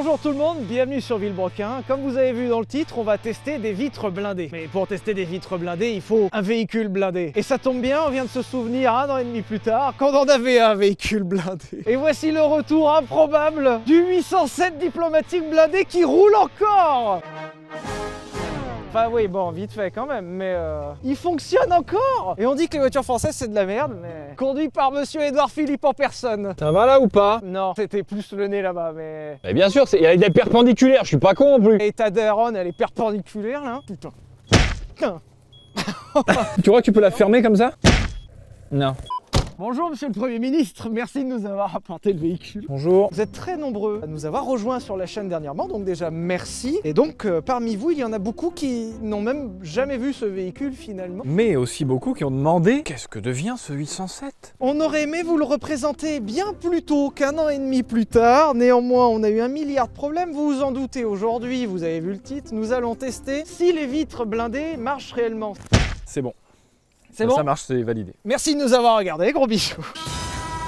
Bonjour tout le monde, bienvenue sur Villebrequin. Comme vous avez vu dans le titre, on va tester des vitres blindées. Mais pour tester des vitres blindées, il faut un véhicule blindé. Et ça tombe bien, on vient de se souvenir 1 an et demi plus tard qu'on en avait un véhicule blindé. Et voici le retour improbable du 807 diplomatique blindé qui roule encore. Enfin oui, bon, vite fait quand même, mais il fonctionne encore. Et on dit que les voitures françaises c'est de la merde, mais conduit par monsieur Édouard Philippe en personne. Ça va là ou pas? Non, c'était plus le nez là-bas, mais... Mais bien sûr, il y a des perpendiculaires, je suis pas con en plus. Et ta daronne, elle est perpendiculaire là. Putain. Tu crois que tu peux la fermer comme ça? Non. Bonjour monsieur le Premier ministre, merci de nous avoir apporté le véhicule. Bonjour. Vous êtes très nombreux à nous avoir rejoints sur la chaîne dernièrement, donc déjà merci. Et donc parmi vous, il y en a beaucoup qui n'ont même jamais vu ce véhicule finalement. Mais aussi beaucoup qui ont demandé qu'est-ce que devient ce 807? On aurait aimé vous le représenter bien plus tôt qu'1 an et demi plus tard. Néanmoins, on a eu 1 milliard de problèmes, vous vous en doutez. Aujourd'hui, vous avez vu le titre, nous allons tester si les vitres blindées marchent réellement. C'est bon. C'est bon? Ça marche, c'est validé. Merci de nous avoir regardés, gros bisous.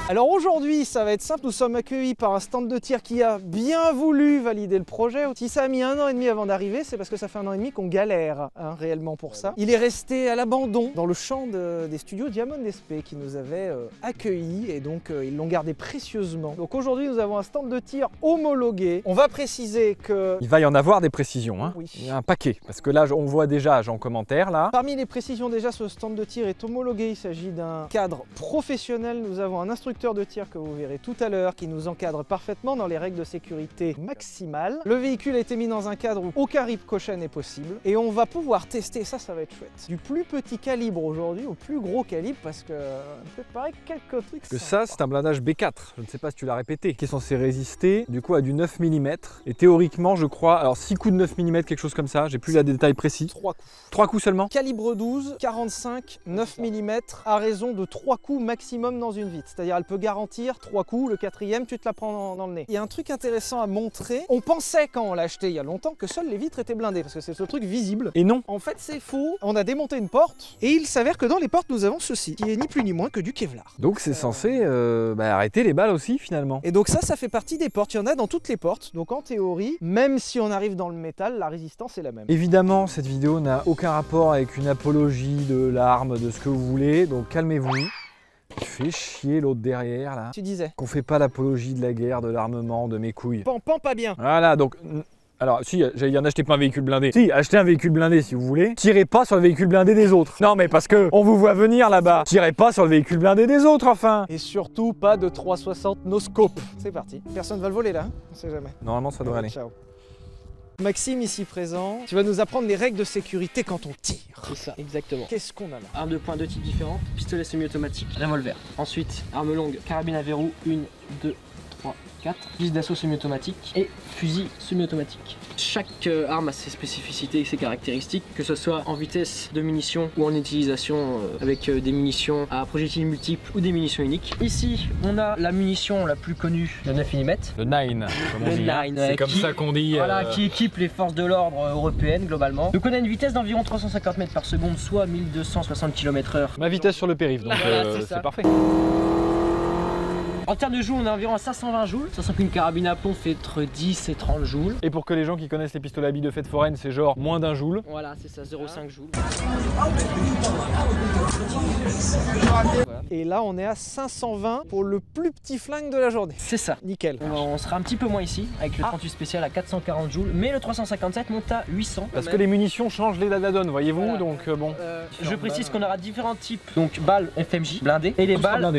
Alors aujourd'hui, ça va être simple, nous sommes accueillis par un stand de tir qui a bien voulu valider le projet. Si ça a mis 1 an et demi avant d'arriver, c'est parce que ça fait 1 an et demi qu'on galère réellement pour ça. Il est resté à l'abandon dans le champ des studios Diamond SP qui nous avaient accueillis et donc ils l'ont gardé précieusement. Donc aujourd'hui, nous avons un stand de tir homologué. On va préciser que... Il va y en avoir des précisions, hein. Oui. Il y a un paquet, parce que là, on voit déjà en commentaire, là. Parmi les précisions déjà, ce stand de tir est homologué. Il s'agit d'un cadre professionnel. Nous avons un instructeur de tir que vous verrez tout à l'heure qui nous encadre parfaitement dans les règles de sécurité maximales. Le véhicule a été mis dans un cadre où aucun ricochet n'est possible et on va pouvoir tester, ça va être chouette, du plus petit calibre aujourd'hui au plus gros calibre parce que on peut préparer quelques trucs. Que ça, c'est un blindage B4, je ne sais pas si tu l'as répété, qui est censé résister du coup à du 9 mm et théoriquement je crois, alors 6 coups de 9 mm, quelque chose comme ça, j'ai plus les détails précis. 3 coups. 3 coups seulement? Calibre 12, 45, 9 mm à raison de 3 coups maximum dans une vitre, c'est-à-dire elle peut garantir 3 coups, le 4e tu te la prends dans le nez. Il y a un truc intéressant à montrer, on pensait quand on l'a acheté il y a longtemps que seules les vitres étaient blindées parce que c'est ce truc visible. Et non. En fait c'est faux, on a démonté une porte et il s'avère que dans les portes nous avons ceci, qui est ni plus ni moins que du Kevlar. Donc c'est censé arrêter les balles aussi finalement. Et donc ça fait partie des portes, il y en a dans toutes les portes, donc en théorie, même si on arrive dans le métal, la résistance est la même. Évidemment cette vidéo n'a aucun rapport avec une apologie de l'arme, de ce que vous voulez, donc calmez-vous. Tu fais chier l'autre derrière là. Tu disais qu'on fait pas l'apologie de la guerre, de l'armement, de mes couilles. Pan pas bien. Voilà, donc... Alors, si, j'allais dire n'achetez pas un véhicule blindé. Si, achetez un véhicule blindé si vous voulez. Tirez pas sur le véhicule blindé des autres. Non, mais parce que on vous voit venir là-bas. Tirez pas sur le véhicule blindé des autres, enfin. Et surtout, pas de 360 no scope. C'est parti. Personne va le voler là, hein, on sait jamais. Normalement, ça devrait aller. Ciao. Maxime ici présent, tu vas nous apprendre les règles de sécurité quand on tire. C'est ça, exactement. Qu'est-ce qu'on a là? Arme de poing de types différents, pistolet semi-automatique, revolver. Ensuite, arme longue, carabine à verrou, 1, 2, 3, 4. Fusil d'assaut semi-automatique et fusil semi-automatique. Chaque arme a ses spécificités et ses caractéristiques, que ce soit en vitesse de munition ou en utilisation avec des munitions à projectiles multiples ou des munitions uniques. Ici, on a la munition la plus connue, le 9 mm. Le 9, comme on dit. C'est comme ça qu'on dit. Voilà, qui équipe les forces de l'ordre européennes globalement. Donc on a une vitesse d'environ 350 mètres par seconde, soit 1260 km/h. Ma vitesse sur le périph', donc Voilà, c'est parfait. En termes de joules, on est environ à 520 joules, sachant qu'une carabine à plomb fait entre 10 et 30 joules. Et pour que les gens qui connaissent les pistolets à billes de fête foraine, c'est genre moins d'1 joule. Voilà, c'est ça, 0,5 joules. Et là, on est à 520 pour le plus petit flingue de la journée. C'est ça. Nickel. On sera un petit peu moins ici, avec le 38 spécial à 440 joules, mais le 357 monte à 800. Parce que les munitions changent l'état de la donne, voyez-vous, Voilà. donc bon. Je précise qu'on aura différents types, donc balles FMJ blindées et les balles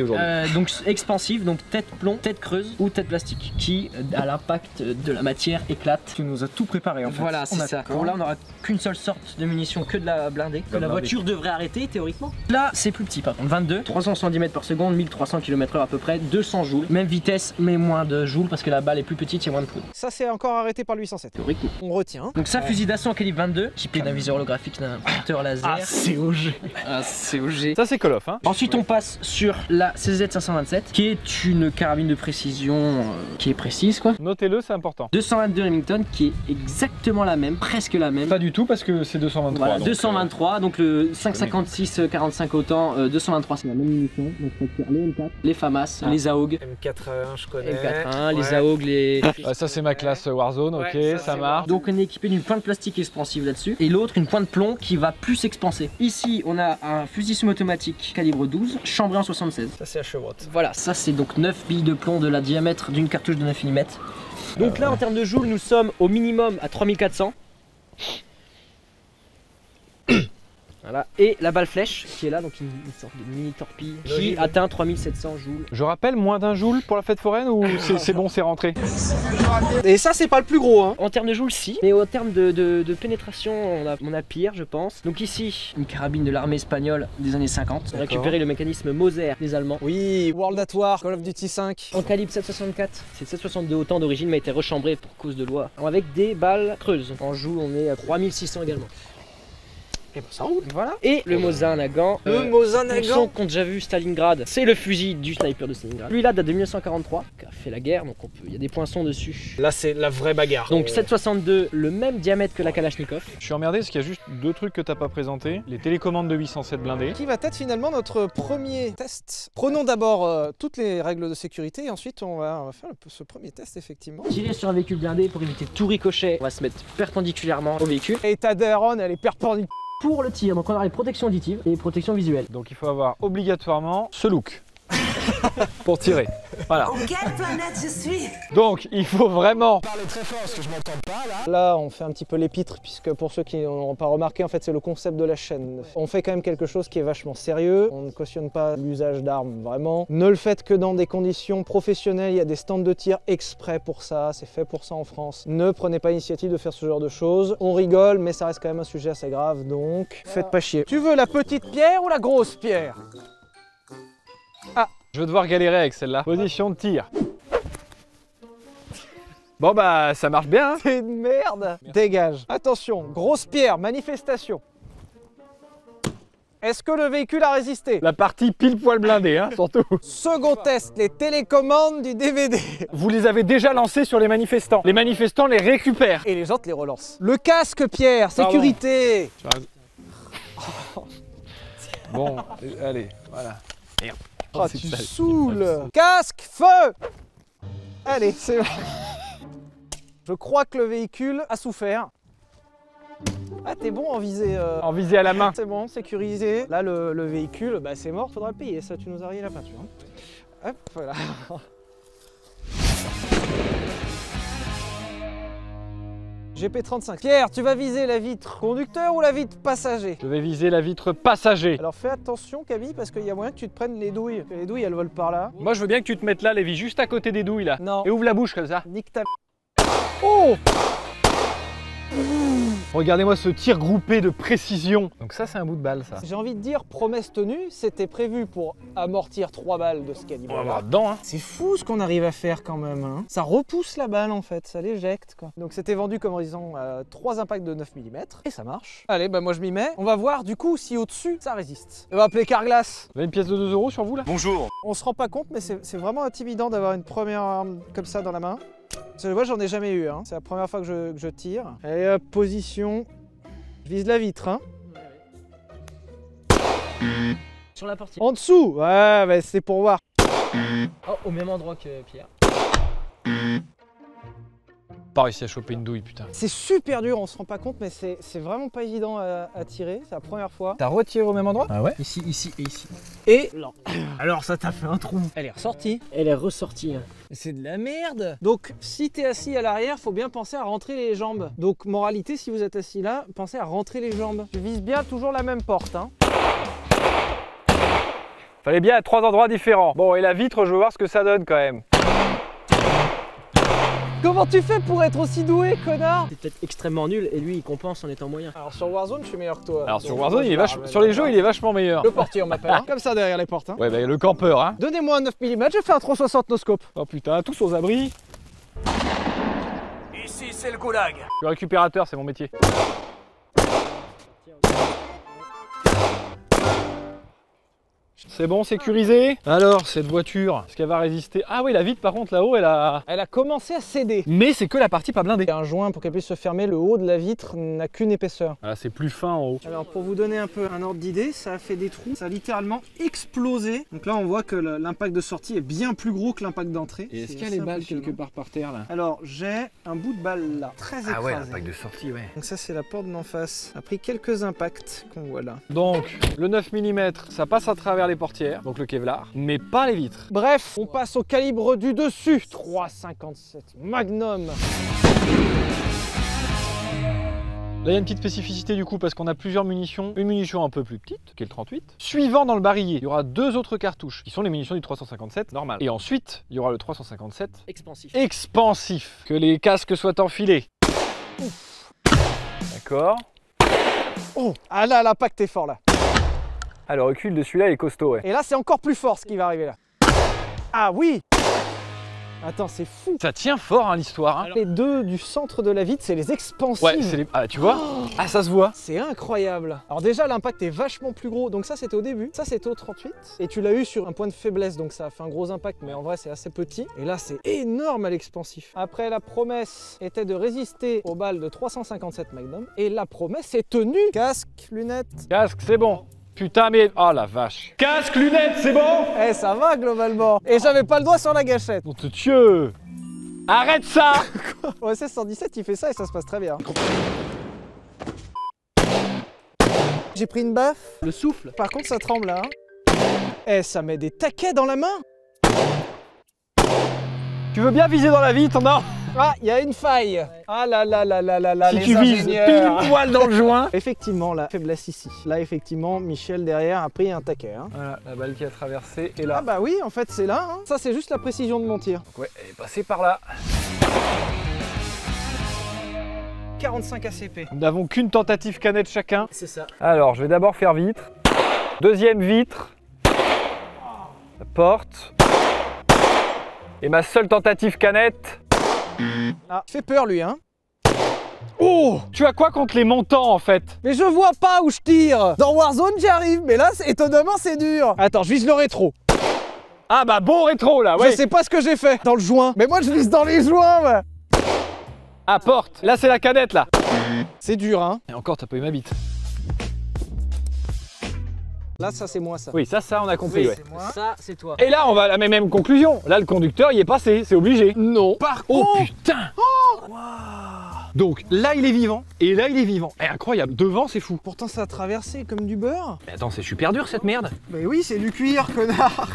donc expansives, donc tête plomb, tête creuse ou tête plastique, qui à l'impact de la matière éclate. Tu nous as tout préparé en fait. Voilà, c'est ça. Bon, là on n'aura qu'une seule sorte de munition, que de la blindée, que la voiture devrait arrêter théoriquement. Là c'est plus petit par contre, 22, 370 mètres par seconde, 1300 km/h à peu près, 200 joules, même vitesse mais moins de joules parce que la balle est plus petite, il y a moins de poudre. Ça, c'est encore arrêté par le 807. Théoriquement. On retient. Donc ça, fusil d'assaut en calibre 22, équipé d'un viseur holographique, d'un pointeur laser. Ah, c'est OG. Ah, c'est OG. Ça c'est Call of, hein. Ensuite on passe sur la CZ527 qui est une carabine de précision qui est précise quoi. Notez-le, c'est important. 222 Remington qui est exactement la même, presque la même. Pas du tout parce que c'est 223. Voilà, donc, 223, donc le 5,56 45 autant, 223 c'est la même munition. Donc ça tire les M4, les FAMAS, les AUG. M81 je connais. M41, les AUG, les... ça c'est ma classe Warzone, ok, Ouais, ça c'est marche. Donc on est équipé d'une pointe plastique expansive là-dessus et l'autre une pointe plomb qui va plus expanser. Ici on a un fusil semi-automatique calibre 12, chambré en 76. Ça c'est à chevrotte. Voilà, ça c'est donc 9 billes de plomb de la diamètre d'une cartouche de 9 mm. Donc là en termes de joules nous sommes au minimum à 3400. Voilà, et la balle flèche qui est là, donc une sorte de mini torpille qui atteint 3700 joules. Je rappelle, moins d'un joule pour la fête foraine ou c'est bon, c'est rentré? Et ça c'est pas le plus gros hein. En termes de joules si, mais en termes de pénétration on a pire je pense. Donc ici, une carabine de l'armée espagnole des années 50. On a récupéré le mécanisme Moser des Allemands. Oui, World at War, Call of Duty 5. En calibre 7,64, c'est 7,62 autant d'origine mais a été rechambré pour cause de loi. Avec des balles creuses. En joules on est à 3600 également. Et ben ça roule. Voilà. Et le Mosin Nagant. Le Mosin Pour ceux Nagant. qui ont déjà vu Stalingrad, c'est le fusil du sniper de Stalingrad. Lui là date de 1943, qui a fait la guerre, donc il y a des poinçons dessus. Là c'est la vraie bagarre. Donc 7,62, le même diamètre que la Kalachnikov. Je suis emmerdé parce qu'il y a juste deux trucs que t'as pas présenté. Les télécommandes de 807 blindés. Qui va être finalement notre premier test. Prenons d'abord toutes les règles de sécurité et ensuite on va faire ce premier test effectivement. Tirer sur un véhicule blindé pour éviter tout ricochet, on va se mettre perpendiculairement au véhicule. Et ta Daron elle est perpendiculaire. Pour le tir, donc on a les protections auditives et les protections visuelles. Donc il faut avoir obligatoirement ce look pour tirer. Voilà. Quelle planète je suis? Donc il faut vraiment... Parlez très fort parce que je m'entends pas là. Là on fait un petit peu l'épître puisque pour ceux qui n'ont pas remarqué en fait c'est le concept de la chaîne. On fait quand même quelque chose qui est vachement sérieux. On ne cautionne pas l'usage d'armes vraiment. Ne le faites que dans des conditions professionnelles. Il y a des stands de tir exprès pour ça. C'est fait pour ça en France. Ne prenez pas l'initiative de faire ce genre de choses. On rigole mais ça reste quand même un sujet assez grave donc faites pas chier. Tu veux la petite pierre ou la grosse pierre? Ah, je vais devoir galérer avec celle-là. Position de tir. Bon bah ça marche bien hein. C'est une merde. Dégage. Attention, grosse pierre, manifestation. Est-ce que le véhicule a résisté? La partie pile poil blindée hein, surtout. Second test, les télécommandes du DVD. Vous les avez déjà lancés sur les manifestants. Les manifestants les récupèrent. Et les autres les relancent. Le casque, Pierre, sécurité. Bon, allez, voilà. Merde. Oh, tu saoules. Casque, feu. Allez, c'est bon. Je crois que le véhicule a souffert. Ah, t'es bon en visée. En visée à la main. C'est bon, sécurisé. Là, le véhicule, bah, c'est mort, faudra le payer. Ça, tu nous as rayé la peinture. Hein. Hop, voilà. GP35. Pierre, tu vas viser la vitre conducteur ou la vitre passager? Je vais viser la vitre passager. Alors fais attention Camille parce qu'il y a moyen que tu te prennes les douilles. Les douilles elles volent par là. Moi je veux bien que tu te mettes là, Lévi, juste à côté des douilles là. Non. Et ouvre la bouche comme ça. Nique ta... Oh! Regardez-moi ce tir groupé de précision. Donc ça c'est un bout de balle ça. J'ai envie de dire, promesse tenue, c'était prévu pour amortir 3 balles de ce On va calibre. voir dedans hein. C'est fou ce qu'on arrive à faire quand même. Hein. Ça repousse la balle en fait, ça l'éjecte quoi. Donc c'était vendu comme disons 3 impacts de 9 mm et ça marche. Allez, bah moi je m'y mets. On va voir du coup si au-dessus ça résiste. On va appeler Carglass. Vous avez une pièce de 2 € sur vous là? Bonjour. On se rend pas compte mais c'est vraiment intimidant d'avoir une première arme comme ça dans la main. Parce que moi j'en ai jamais eu, hein. C'est la première fois que je tire. Allez hop, position. Je vise la vitre, hein. Sur la portière. En dessous. Ouais, bah, c'est pour voir. Oh, au même endroit que Pierre. Pas réussi à choper une douille putain. C'est super dur, on se rend pas compte, mais c'est vraiment pas évident à tirer. C'est la première fois. T'as retiré au même endroit? Ah ouais? Ici, ici et ici. Et là. Alors ça t'a fait un trou. Elle est ressortie. Elle est ressortie. C'est de la merde. Donc si t'es assis à l'arrière, faut bien penser à rentrer les jambes. Donc moralité, si vous êtes assis là, pensez à rentrer les jambes. Tu vises bien toujours la même porte, hein. Fallait bien à 3 endroits différents. Bon et la vitre, je veux voir ce que ça donne quand même. Comment tu fais pour être aussi doué, connard? C'est peut-être extrêmement nul et lui il compense en étant moyen. Alors sur Warzone, je suis meilleur que toi. Alors sur Donc, Warzone, moi, il est je vachement... vais sur les jeux, il est vachement meilleur. Le portier, on m'appelle. Hein. Comme ça derrière les portes. Hein. Ouais bah le campeur hein. Donnez-moi un 9 mm, je fais un 360 no scope. Oh putain, tous aux abris. Ici, c'est le goulag. Le récupérateur, c'est mon métier. C'est bon, sécurisé. Alors, cette voiture, est-ce qu'elle va résister? Ah oui, la vitre, par contre, là-haut, elle a commencé à céder. Mais c'est que la partie pas blindée. Il y a un joint pour qu'elle puisse se fermer, le haut de la vitre n'a qu'une épaisseur. Ah, c'est plus fin en haut. Alors pour vous donner un peu un ordre d'idée, ça a fait des trous, ça a littéralement explosé. Donc là on voit que l'impact de sortie est bien plus gros que l'impact d'entrée. Et est-ce qu'il y a les balles quelque part par terre là? Alors j'ai un bout de balle là, très écrasé. Ah ouais, l'impact de sortie, ouais. Donc ça c'est la porte d'en face. A pris quelques impacts qu'on voit là. Donc le 9 mm, ça passe à travers les portières, donc le Kevlar, mais pas les vitres. Bref, on passe au calibre du dessus. 3,57 Magnum. Là, il y a une petite spécificité du coup parce qu'on a plusieurs munitions. Une munition un peu plus petite, qui est le 38. Suivant dans le barillet, il y aura deux autres cartouches qui sont les munitions du 357 normal. Et ensuite, il y aura le 357 Expansif. expansif. Que les casques soient enfilés. D'accord. Oh, ah là, l'impact est fort là. Ah, le recul de celui-là est costaud, ouais. Et là, c'est encore plus fort ce qui va arriver là. Ah oui. Attends, c'est fou. Ça tient fort hein, l'histoire. Hein. Les deux du centre de la vitre, c'est les expansives. Ouais, c'est les... Ah, tu vois. Ah, ça se voit. C'est incroyable. Alors déjà, l'impact est vachement plus gros. Donc ça, c'était au début. Ça, c'était au 38. Et tu l'as eu sur un point de faiblesse. Donc ça a fait un gros impact. Mais en vrai, c'est assez petit. Et là, c'est énorme à l'expansif. Après, la promesse était de résister aux balles de 357 Magnum. Et la promesse est tenue. Casque, lunettes. Casque, c'est bon. Putain, mais... Oh la vache. Casque, lunettes, c'est bon. Eh, ça va globalement. Et j'avais pas le doigt sur la gâchette. On te tue. Arrête ça. OSS 117, il fait ça et ça se passe très bien. J'ai pris une baffe. Le souffle. Par contre, ça tremble là. Hein. Eh, ça met des taquets dans la main. Tu veux bien viser dans la vitre, non? Ah, il y a une faille. Ah là là là là là là, Si les tu vises ingénieurs. pile poil dans le joint. Effectivement, la faiblesse ici. Là, effectivement, Michel derrière a pris un taquet. Hein. Voilà, la balle qui a traversé est là. Ah bah oui, en fait, c'est là. Hein. Ça, c'est juste la précision de mon tir. Ouais, elle est passée par là. 45 ACP. Nous n'avons qu'une tentative canette chacun. C'est ça. Alors, je vais d'abord faire vitre. Deuxième vitre. La porte. Et ma seule tentative canette. Ah, il fait peur lui, hein. Oh! Tu as quoi contre les montants en fait? Mais je vois pas où je tire. Dans Warzone, j'y arrive, mais là, étonnamment, c'est dur. Attends, je vise le rétro. Ah bah bon rétro là, ouais. Je sais pas ce que j'ai fait dans le joint. Mais moi, je vise dans les joints, moi. Ah, porte. Là, c'est la canette là. C'est dur, hein. Et encore, t'as pas eu ma bite. Là, ça, c'est moi, ça. Oui, ça, on a compris, ouais. C'est moi. Ça, c'est toi. Et là, on va à la même conclusion. Là, le conducteur, il est passé, c'est obligé. Non. Par contre... Oh putain! Donc là, il est vivant, et là, il est vivant. Eh, incroyable, devant, c'est fou. Pourtant, ça a traversé comme du beurre. Mais attends, c'est super dur cette merde. Mais oui, c'est du cuir, connard.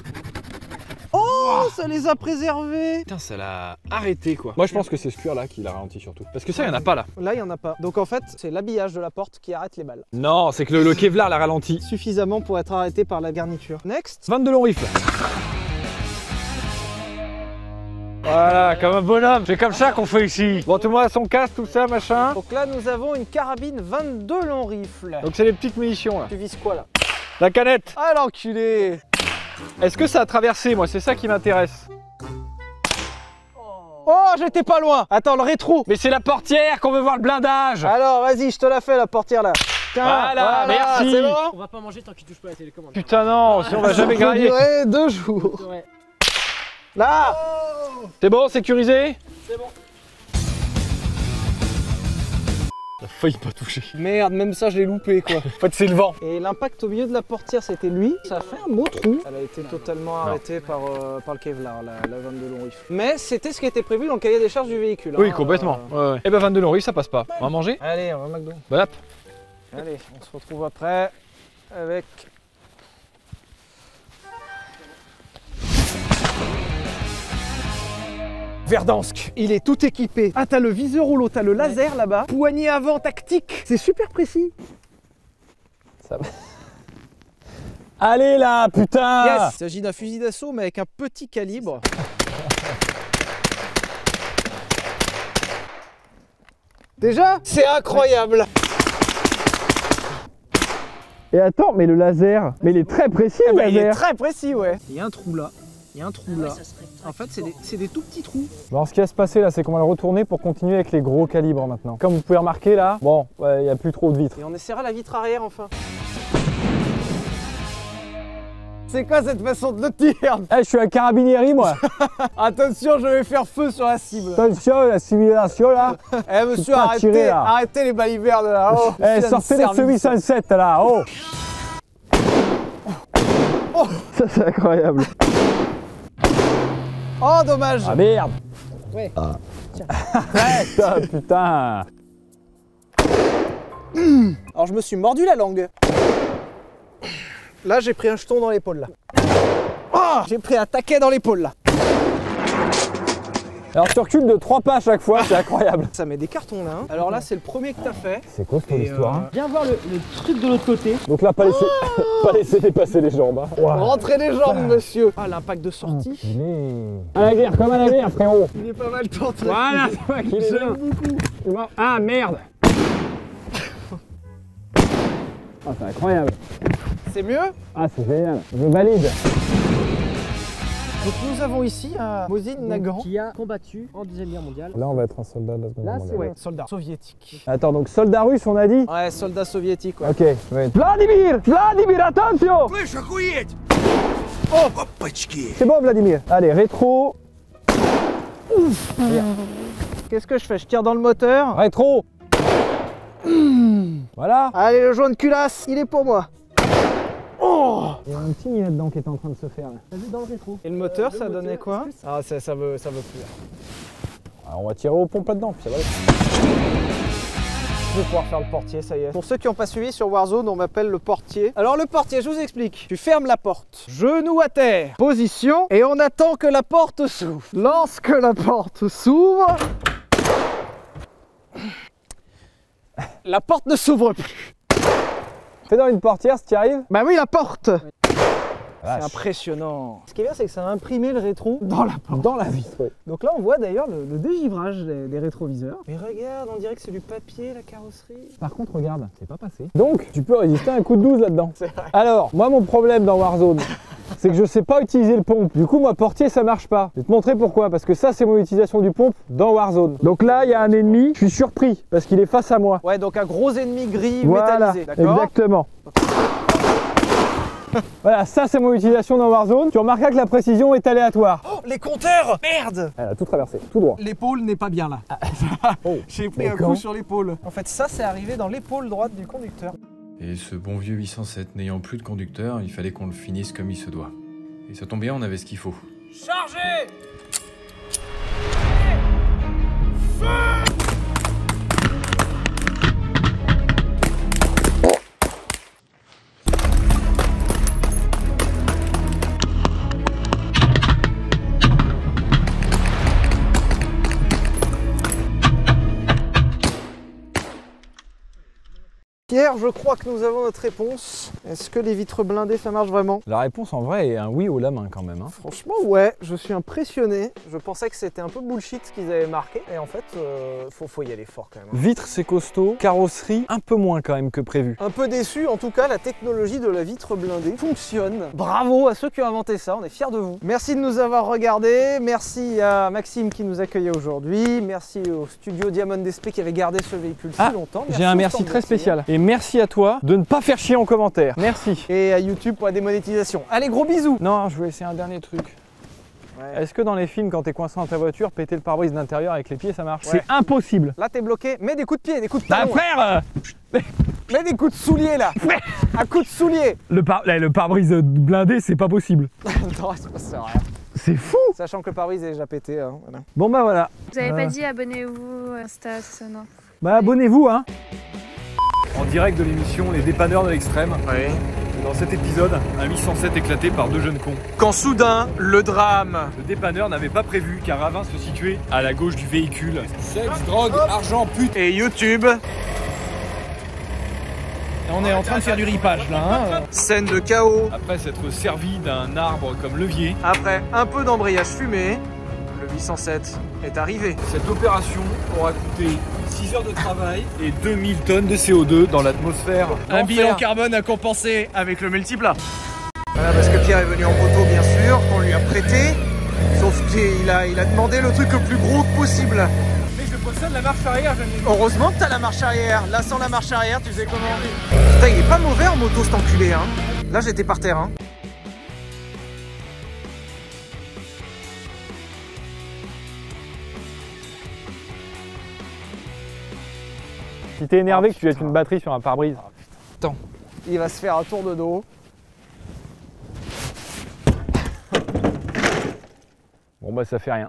Oh, ça les a préservés. Putain, ça l'a arrêté quoi. Moi, je pense que c'est ce cuir là qui l'a ralenti surtout. Parce que ça, il y en a pas là. Là, il n'y en a pas. Donc en fait, c'est l'habillage de la porte qui arrête les balles. Non, c'est que le Kevlar l'a ralenti. Suffisamment pour être arrêté par la garniture. Next. 22 longs rifles. Voilà, comme un bonhomme. C'est comme ça qu'on fait ici. Bon, tout le monde a son casque, tout ça, machin. Donc là, nous avons une carabine 22 longs rifles. Donc c'est les petites munitions là. Tu vises quoi là? La canette. Ah l'enculé. Est-ce que ça a traversé, moi? C'est ça qui m'intéresse. Oh, j'étais pas loin. Attends, le rétro. Mais c'est la portière qu'on veut voir le blindage. Alors, vas-y, je te la fais la portière là. Tiens, Voilà, merci. C'est bon. On va pas manger tant qu'il touche pas à la télécommande. Putain non, si on va jamais Ça peut grailler. durer 2 jours. Ouais. Là. C'est bon, sécurisé? C'est bon. Il a failli pas toucher. Merde, même ça, je l'ai loupé quoi. En fait, c'est le vent. Et l'impact au milieu de la portière, c'était lui. Ça a fait un beau trou. Elle a été totalement arrêtée par le Kevlar, la 22 long rifle. Mais c'était ce qui était prévu dans le cahier des charges du véhicule. Oui, hein. complètement. Ouais. Et ben 22 longs rifles, ça passe pas. On va manger? Allez, on va au McDo. Bon, hop. Allez, on se retrouve après avec... Verdansk, il est tout équipé. Ah, t'as le viseur rouleau, t'as le laser là-bas. Poignée avant tactique, c'est super précis. Ça va. Allez là, putain! Yes. Il s'agit d'un fusil d'assaut mais avec un petit calibre. Déjà, c'est incroyable. Et attends, mais le laser, mais il est très précis le Il est laser. très précis, ouais. Il y a un trou là, il y a un trou là. Ça serait En fait, c'est des tout petits trous. Bon, ce qui va se passer là, c'est qu'on va le retourner pour continuer avec les gros calibres maintenant. Comme vous pouvez remarquer là, bon, il n'y a plus trop de vitres. Et on essaiera la vitre arrière enfin. C'est quoi cette façon de le tirer? Eh, je suis un carabinieri, moi. Attention, je vais faire feu sur la cible. Attention, la civilisation, là. Eh monsieur, pas arrêtez, tirer, là. arrêtez les balivernes là. Oh, Eh, sortez les semi-107, là. Oh. Oh. Ça, c'est incroyable. Oh, dommage. Ah, merde. Ouais. Ah. Arrête, putain. Alors je me suis mordu la langue. Là j'ai pris un jeton dans l'épaule là. Oh, j'ai pris un taquet dans l'épaule là. Alors tu recules de 3 pas à chaque fois, c'est incroyable. Ça met des cartons là. Hein. Alors là c'est le premier que t'as fait. C'est quoi cette histoire hein? Viens voir le truc de l'autre côté. Donc là, pas laisser, pas laisser dépasser les jambes. Hein. Wow. Rentrez les jambes monsieur. Ah l'impact de sortie. À la guerre, comme à la guerre frérot. Il est pas mal tenté. Voilà, c'est moi qui J'aime beaucoup. Ah merde. Ah, c'est incroyable. C'est mieux. Ah, c'est génial. Je valide. Donc nous avons ici un Mosin Nagant. Qui a combattu en Deuxième Guerre mondiale. Là, on va être un soldat de la Seconde Là, Guerre c'est mondiale. Ouais, soldat soviétique. Attends, donc soldat russe, on a dit? Ouais, soldat soviétique ouais. Ok, ouais. Vladimir! Vladimir, attention! Oh, C'est bon, Vladimir. Allez, rétro. qu'est-ce que je fais? Je tire dans le moteur. Rétro. Voilà. Allez le jaune culasse, il est pour moi. Oh. Il y a un petit nid là-dedans qui est en train de se faire. Là. Vas-y dans le rétro. Et le moteur ça donnait quoi? Ah ça veut plus. Alors, on va tirer aux pompes là-dedans, puis ça va aller. Je vais pouvoir faire le portier, ça y est. Pour ceux qui n'ont pas suivi sur Warzone, on m'appelle le portier. Alors le portier, je vous explique. Tu fermes la porte, genou à terre, position, et on attend que la porte s'ouvre. Lorsque la porte s'ouvre, la porte ne s'ouvre plus. Fais dans une portière si tu y arrives. Bah oui, la porte. C'est Vache. impressionnant. Ce qui est bien, c'est que ça a imprimé le rétro dans la porte. Dans la vitre, oui. Donc là, on voit d'ailleurs le dégivrage des rétroviseurs. Mais regarde, on dirait que c'est du papier, la carrosserie. Par contre, regarde, c'est pas passé. Donc, tu peux résister à un coup de 12 là-dedans. C'est vrai. Alors, moi, mon problème dans Warzone, c'est que je sais pas utiliser le pompe. Du coup, moi, portier, ça marche pas. Je vais te montrer pourquoi. Parce que ça, c'est mon utilisation du pompe dans Warzone. Donc là, il y a un ennemi. Je suis surpris parce qu'il est face à moi. Ouais, donc un gros ennemi gris Voilà, métallisé, d'accord? exactement. Voilà, ça, c'est mon utilisation dans Warzone. Tu remarqueras que la précision est aléatoire. Oh, les compteurs! Merde! Elle a tout traversé, tout droit. L'épaule n'est pas bien là. Oh. J'ai pris Mais un quand coup sur l'épaule. En fait, ça, c'est arrivé dans l'épaule droite du conducteur. Et ce bon vieux 807 n'ayant plus de conducteur, il fallait qu'on le finisse comme il se doit. Et ça tombe bien, on avait ce qu'il faut. Chargez! Pierre, je crois que nous avons notre réponse. Est-ce que les vitres blindées, ça marche vraiment? La réponse, en vrai, est un oui haut la main quand même. Hein. Franchement, ouais, je suis impressionné. Je pensais que c'était un peu bullshit ce qu'ils avaient marqué. Et en fait, faut y aller fort quand même. Vitre, c'est costaud. Carrosserie, un peu moins quand même que prévu. Un peu déçu, en tout cas, la technologie de la vitre blindée fonctionne. Bravo à ceux qui ont inventé ça, on est fiers de vous. Merci de nous avoir regardés. Merci à Maxime qui nous accueillait aujourd'hui. Merci au studio Diamond d'Esprit qui avait gardé ce véhicule si longtemps. J'ai un merci très spécial. Et merci à toi de ne pas faire chier en commentaire. Merci. Et à YouTube pour la démonétisation. Allez, gros bisous. Non, je voulais essayer un dernier truc. Ouais. Est-ce que dans les films, quand t'es coincé dans ta voiture, péter le pare-brise d'intérieur avec les pieds, ça marche? Ouais. C'est impossible. Là, t'es bloqué. Mets des coups de pied, des coups de Bah talon. frère Mets des coups de soulier là. Un coup de soulier. Le pare-brise blindé, c'est pas possible. Non, ça passe rien. C'est fou. Sachant que le pare-brise est déjà pété. Hein, voilà. Bon bah voilà. Vous avez pas dit abonnez-vous à Insta, ça non? Bah abonnez-vous hein. En direct de l'émission Les Dépanneurs de l'Extrême. Ouais. Dans cet épisode, un 807 éclaté par deux jeunes cons. Quand soudain, le drame. Le dépanneur n'avait pas prévu qu'un ravin se situait à la gauche du véhicule. Sexe, drogue, argent, pute. Et YouTube. On est en train de faire du ripage là. Hein. Scène de chaos. Après s'être servi d'un arbre comme levier, Après un peu d'embrayage fumé, le 807 est arrivé. cette opération aura coûté 6 heures de travail et 2000 tonnes de CO2 dans l'atmosphère. Un bilan carbone à compenser avec le multiplat. Voilà, parce que Pierre est venu en moto bien sûr, qu'on lui a prêté. Sauf qu'il a demandé le truc le plus gros possible. Mais je possède la marche arrière, Heureusement que t'as la marche arrière. Là sans la marche arrière, tu sais comment. Putain, il est pas mauvais en moto cet enculé hein. Là j'étais par terre hein. Si t'es énervé que tu jettes une batterie sur un pare-brise. Il va se faire un tour de dos. Bon bah ça fait rien.